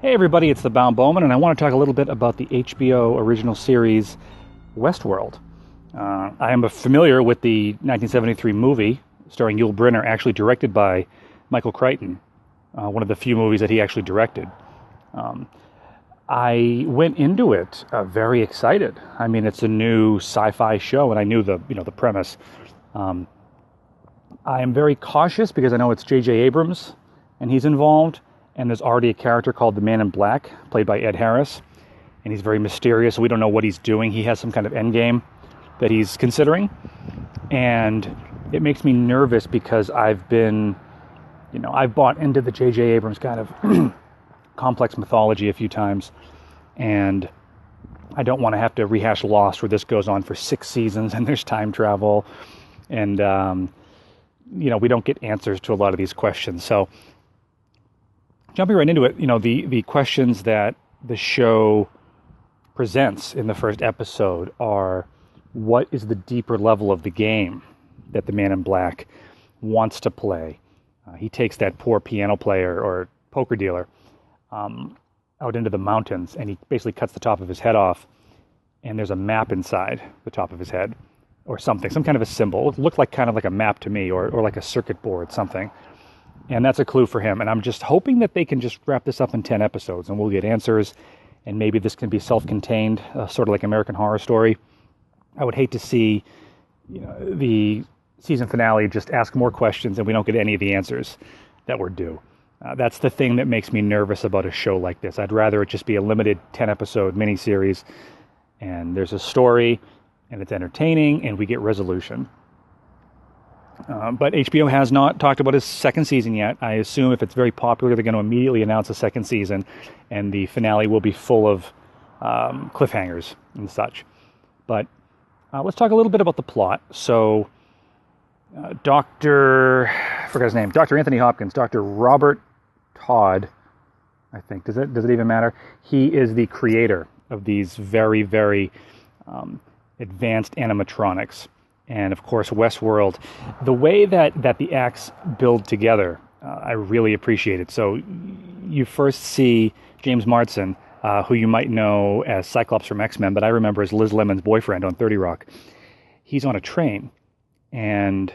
Hey everybody, it's the Bowman, and I want to talk a little bit about the HBO original series Westworld. I am familiar with the 1973 movie starring Yul Brynner, actually directed by Michael Crichton, one of the few movies that he actually directed. I went into it very excited. I mean, it's a new sci-fi show, and I knew the premise. I am very cautious because I know it's J.J. Abrams, and he's involved. And there's already a character called the Man in Black, played by Ed Harris. And he's very mysterious. We don't know what he's doing. He has some kind of end game that he's considering. And it makes me nervous because I've bought into the J.J. Abrams kind of complex mythology a few times. And I don't want to have to rehash Lost, where this goes on for 6 seasons and there's time travel. And, we don't get answers to a lot of these questions. So, jumping right into it, the questions that the show presents in the first episode are, what is the deeper level of the game that the Man in Black wants to play? He takes that poor piano player or poker dealer out into the mountains, and he basically cuts the top of his head off, and there's a map inside the top of his head, or something, some kind of a symbol. It looked like kind of like a map to me, or like a circuit board, something. And that's a clue for him. And I'm just hoping that they can just wrap this up in 10 episodes and we'll get answers. And maybe this can be self-contained, sort of like American Horror Story. I would hate to see the season finale just ask more questions and we don't get any of the answers that were due. That's the thing that makes me nervous about a show like this. I'd rather it just be a limited 10-episode miniseries. And there's a story and it's entertaining and we get resolution. But HBO has not talked about his second season yet. I assume if it's very popular, they're going to immediately announce a second season, and the finale will be full of cliffhangers and such. But let's talk a little bit about the plot. So, I forgot his name, Dr. Anthony Hopkins, Dr. Robert Todd, I think. Does it even matter? He is the creator of these very, very advanced animatronics. And of course, Westworld, the way that the acts build together, I really appreciate it. So you first see James Marsden, who you might know as Cyclops from X-Men, but I remember as Liz Lemon's boyfriend on 30 Rock. He's on a train. And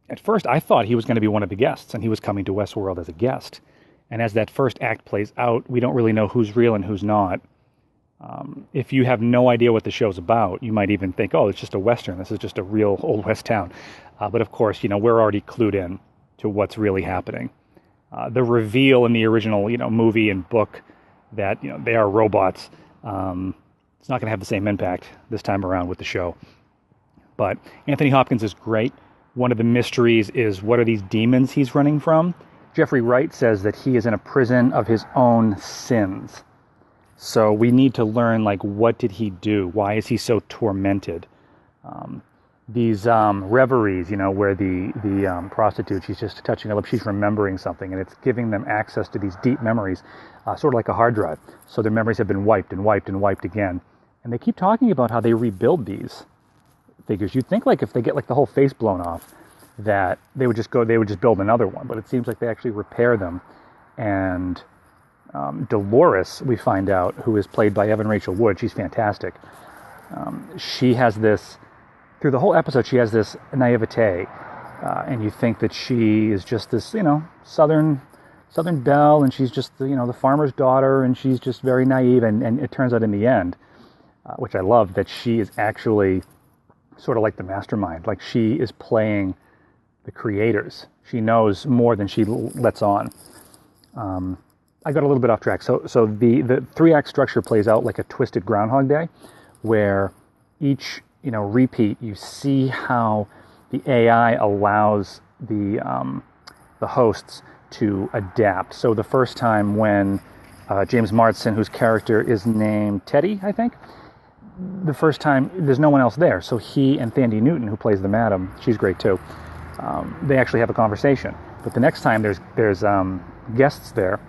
at first I thought he was going to be one of the guests, and he was coming to Westworld as a guest. And as that first act plays out, we don't really know who's real and who's not. If you have no idea what the show's about, you might even think, oh, it's just a Western. This is just a real Old West town. But of course, we're already clued in to what's really happening. The reveal in the original, movie and book that, they are robots, it's not going to have the same impact this time around with the show. But Anthony Hopkins is great. One of the mysteries is, what are these demons he's running from? Jeffrey Wright says that he is in a prison of his own sins. So we need to learn, what did he do? Why is he so tormented? These reveries, where the prostitute, she's just touching her lips, she's remembering something, and it's giving them access to these deep memories, sort of like a hard drive. So their memories have been wiped and wiped and wiped again. And they keep talking about how they rebuild these figures. You'd think, if they get, the whole face blown off, that they would just build another one. But it seems like they actually repair them. And Dolores, we find out, who is played by Evan Rachel Wood, she's fantastic. She has this, through the whole episode, she has this naivete, and you think that she is just this, Southern belle, and she's just the farmer's daughter, and she's just very naive, and it turns out in the end, which I love, that she is actually sort of like the mastermind, like she is playing the creators. She knows more than she lets on. I got a little bit off track. So the 3-act structure plays out like a twisted Groundhog Day, where each repeat, you see how the AI allows the hosts to adapt. So the first time when James Marsden, whose character is named Teddy, I think, the first time there's no one else there. So he and Thandie Newton, who plays the madam, she's great too. They actually have a conversation. But the next time there's guests there,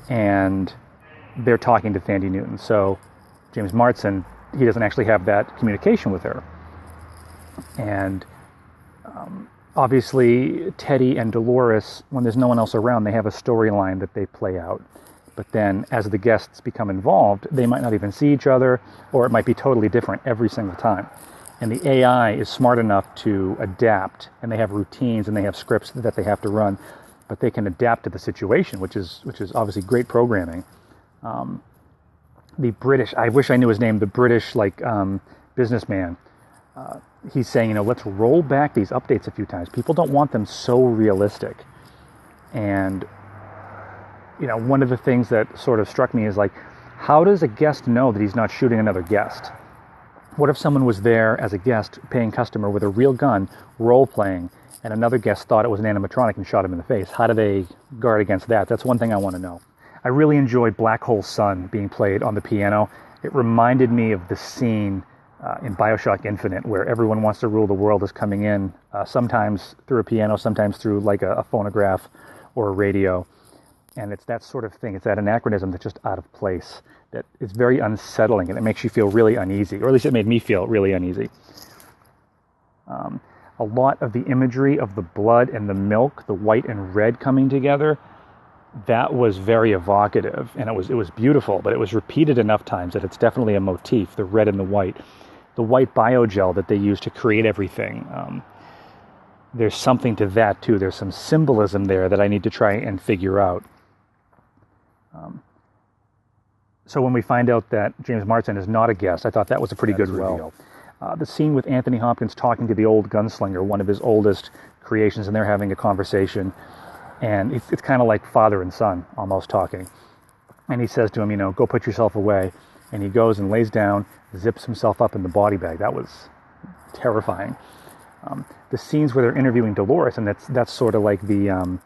and they're talking to Thandie Newton. So James Marsden, he doesn't actually have that communication with her. And obviously, Teddy and Dolores, when there's no one else around, they have a storyline that they play out. But then as the guests become involved, they might not even see each other, or it might be totally different every single time. And the AI is smart enough to adapt, and they have routines and they have scripts that they have to run, but they can adapt to the situation, which is obviously great programming. The British, I wish I knew his name, the British businessman, he's saying, let's roll back these updates a few times. People don't want them so realistic. And, one of the things that sort of struck me is how does a guest know that he's not shooting another guest? What if someone was there as a guest, paying customer with a real gun, role-playing, and another guest thought it was an animatronic and shot him in the face? How do they guard against that? That's one thing I want to know. I really enjoyed Black Hole Sun being played on the piano. It reminded me of the scene in Bioshock Infinite where everyone wants to rule the world is coming in, sometimes through a piano, sometimes through a phonograph or a radio. And it's that sort of thing. It's that anachronism that's just out of place, that is very unsettling, and it makes you feel really uneasy, or at least it made me feel really uneasy. A lot of the imagery of the blood and the milk, the white and red coming together, that was very evocative, and it was beautiful, but it was repeated enough times that it's definitely a motif, the red and the white. The white biogel that they use to create everything, there's something to that too. There's some symbolism there that I need to try and figure out. So when we find out that James Marsden is not a guest, I thought that was a pretty good reveal. The scene with Anthony Hopkins talking to the old gunslinger, one of his oldest creations, and they're having a conversation, and it's kind of like father and son almost talking. And he says to him, go put yourself away. And he goes and lays down, zips himself up in the body bag. That was terrifying. The scenes where they're interviewing Dolores, and that's sort of like the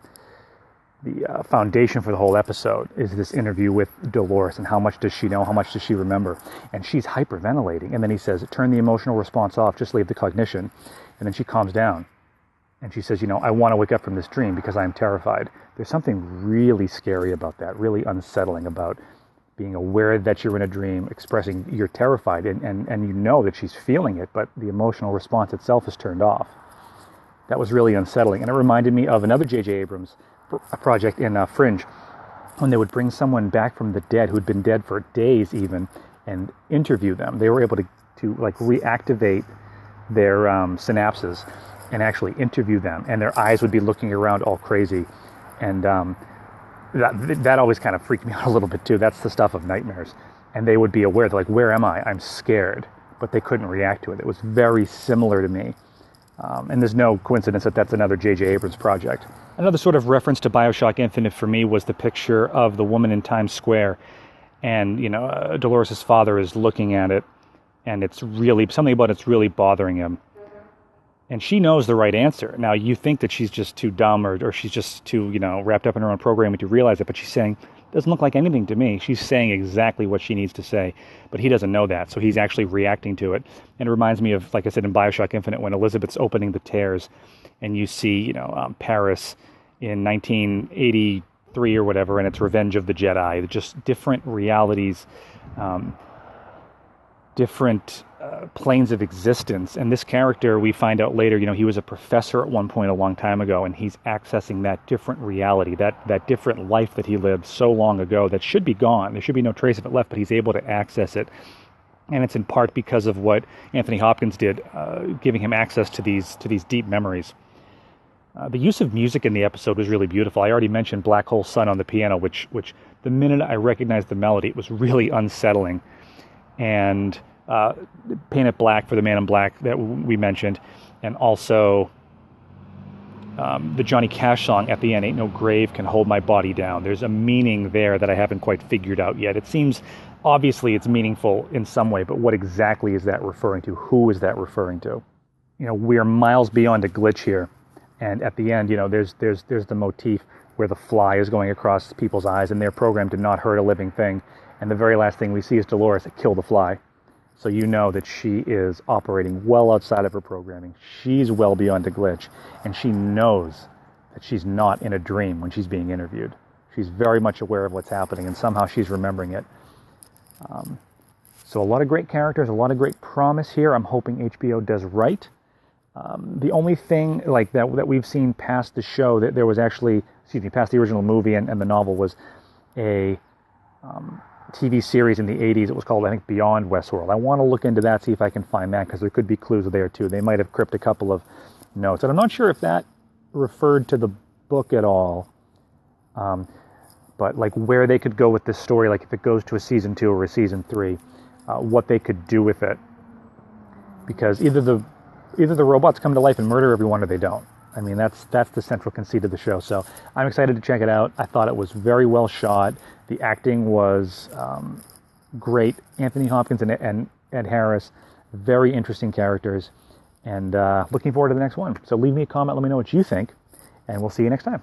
foundation for the whole episode, is this interview with Dolores, and how much does she know, how much does she remember, and she's hyperventilating. And then he says, turn the emotional response off, just leave the cognition. And then she calms down, and she says, I want to wake up from this dream because I'm terrified. There's something really scary about that, really unsettling about being aware that you're in a dream, expressing you're terrified, and that she's feeling it, but the emotional response itself is turned off. That was really unsettling. And it reminded me of another J.J. Abrams project in Fringe, when they would bring someone back from the dead who'd been dead for days even, and interview them. They were able to reactivate their synapses and actually interview them, and their eyes would be looking around all crazy. And that always kind of freaked me out a little bit too. That's the stuff of nightmares. And they would be aware, they're like, where am I? I'm scared. But they couldn't react to it. It was very similar to me. And there's no coincidence that that's another J.J. Abrams project. Another sort of reference to Bioshock Infinite for me was the picture of the woman in Times Square. And, Dolores' father is looking at it, and it's really, something about it's really bothering him. And she knows the right answer. Now, you think that she's just too dumb or she's just too, wrapped up in her own programming to realize it, but she's saying, doesn't look like anything to me. She's saying exactly what she needs to say, but he doesn't know that, so he's actually reacting to it. And it reminds me of, like I said, in Bioshock Infinite, when Elizabeth's opening the tears, and you see, Paris in 1983 or whatever, and it's Revenge of the Jedi. Just different realities, different planes of existence. And this character, we find out later, he was a professor at one point a long time ago, and he's accessing that different reality, that different life that he lived so long ago that should be gone. There should be no trace of it left, but he's able to access it. And it's in part because of what Anthony Hopkins did, giving him access to these deep memories. The use of music in the episode was really beautiful. I already mentioned Black Hole Sun on the piano, which the minute I recognized the melody, it was really unsettling. And Paint It Black for the Man in Black that we mentioned, and also the Johnny Cash song at the end, Ain't No Grave Can Hold My Body Down. There's a meaning there that I haven't quite figured out yet. It seems, obviously it's meaningful in some way, but what exactly is that referring to? Who is that referring to? We're miles beyond a glitch here. And at the end, there's the motif where the fly is going across people's eyes, and they're programmed to not hurt a living thing. And the very last thing we see is Dolores kill the fly. So that she is operating well outside of her programming. She's well beyond a glitch, and she knows that she's not in a dream when she's being interviewed. She's very much aware of what's happening, and somehow she's remembering it. So a lot of great characters, a lot of great promise here. I'm hoping HBO does right. The only thing like that we've seen past the show, that there was actually, past the original movie and the novel, was a TV series in the 80s. It was called, I think, Beyond Westworld. I want to look into that, see if I can find that, because there could be clues there too. They might have crypted a couple of notes. And I'm not sure if that referred to the book at all, but like where they could go with this story, like if it goes to a season 2 or a season 3, what they could do with it. Because either the robots come to life and murder everyone, or they don't. I mean, that's the central conceit of the show. So I'm excited to check it out. I thought it was very well shot. The acting was great. Anthony Hopkins and Ed Harris, very interesting characters. And looking forward to the next one. So leave me a comment, let me know what you think, and we'll see you next time.